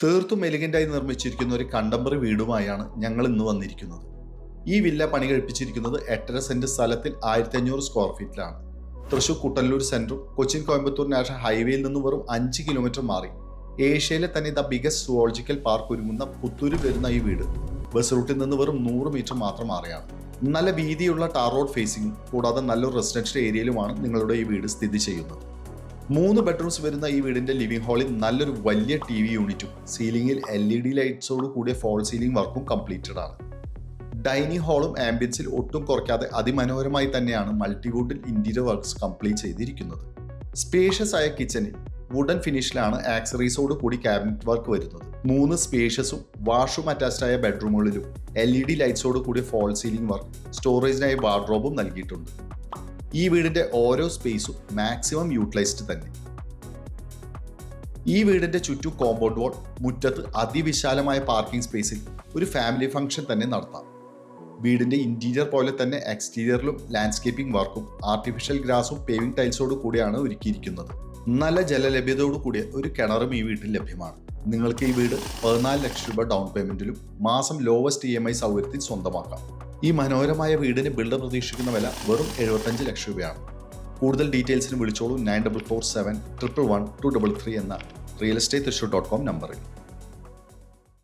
തീർത്തും എലിഗന്റായി നിർമ്മിച്ചിരിക്കുന്ന ഒരു കണ്ടംപററി വീടുമായാണ് ഞങ്ങൾ ഇന്ന് വന്നിരിക്കുന്നത്. ഈ വില്ല പണി കഴിപ്പിച്ചിരിക്കുന്നത് 8.5 സെന്റ് സ്ഥലത്തിൽ 1500 സ്ക്വയർ ഫീറ്റിലാണ്. തൃശൂർ കുട്ടല്ലൂർ സെന്ററും കൊച്ചിൻ കോയമ്പത്തൂർ നാഷണൽ ഹൈവേയിൽ നിന്ന് വെറും 5 കിലോമീറ്റർ മാറി ഏഷ്യയിലെ തന്നെ ദ ബിഗസ്റ്റ് സുവോളജിക്കൽ പാർക്ക് ഒരുങ്ങുന്ന പുത്തൂരിൽ വരുന്ന ഈ വീട് ബസ് റൂട്ടിൽ നിന്ന് വെറും 100 മീറ്റർ മാത്രം മാറിയാണ്. നല്ല വീതിയുള്ള ടാർ റോഡ് ഫേസിംഗും കൂടാതെ നല്ലൊരു റെസിഡൻഷ്യൽ ഏരിയയിലുമാണ് നിങ്ങളുടെ ഈ വീട് സ്ഥിതി ചെയ്യുന്നത്. 3 ബെഡ്റൂംസ് വരുന്ന ഈ വീടിന്റെ ലിവിംഗ് ഹാളിൽ നല്ലൊരു വലിയ TV യൂണിറ്റും സീലിംഗിൽ LED ലൈറ്റ്സോട് കൂടിയ ഫോൾ സീലിംഗ് വർക്കും കംപ്ലീറ്റഡ് ആണ്. ഡൈനിങ് ഹാളും ആംബിയൻസിൽ ഒട്ടും കുറയ്ക്കാതെ അതിമനോഹരമായി തന്നെയാണ് മൾട്ടിവുഡിൽ ഇന്റീരിയർ വർക്ക്സ് കംപ്ലീറ്റ് ചെയ്തിരിക്കുന്നത്. സ്പേഷ്യസ് ആയ കിച്ചണിൽ വുഡൻ ഫിനിഷിലാണ് ആക്സറീസോട് കൂടി ക്യാബിനറ്റ് വർക്ക് വരുന്നത്. 3 സ്പേഷ്യസും വാഷും അറ്റാച്ച്ഡ് ആയ ബെഡ്റൂമുകളിലും LED ലൈറ്റ്സോട് കൂടിയ ഫോൾ സീലിംഗ് വർക്ക് സ്റ്റോറേജിനായി വാർഡ്രോബും നൽകിയിട്ടുണ്ട്. ഈ വീടിന്റെ ഓരോ സ്പേസും മാക്സിമം യൂട്ടിലൈസ്ഡ് തന്നെ. ഈ വീടിന്റെ ചുറ്റും കോമ്പൗണ്ട് വാൾ, മുറ്റത്ത് അതിവിശാലമായ പാർക്കിംഗ് സ്പേസിൽ ഒരു ഫാമിലി ഫംഗ്ഷൻ തന്നെ നടത്താം. വീടിന്റെ ഇന്റീരിയർ പോലെ തന്നെ എക്സ്റ്റീരിയറിലും ലാൻഡ്സ്കേപ്പിംഗ് വർക്കും ആർട്ടിഫിഷ്യൽ ഗ്രാസും പേവിംഗ് ടൈൽസോട് കൂടിയാണ് ഒരുക്കിയിരിക്കുന്നത്. നല്ല ജലലഭ്യതയോട് കൂടിയ ഒരു കിണറും ഈ വീട്ടിൽ ലഭ്യമാണ്. നിങ്ങൾക്ക് ഈ വീട് 14 ലക്ഷം രൂപ ഡൗൺ പേയ്മെന്റിലും മാസം ലോവസ്റ്റ് EMI സൗകര്യത്തിൽ സ്വന്തമാക്കാം. ഈ മനോഹരമായ വീടിന് ബിൽഡർ പ്രതീക്ഷിക്കുന്ന വില വെറും 75 ലക്ഷം രൂപയാണ്. കൂടുതൽ ഡീറ്റെയിൽസിന് വിളിച്ചോളൂ 9447 111 233 എന്ന realestatethrissur.com നമ്പറിൽ.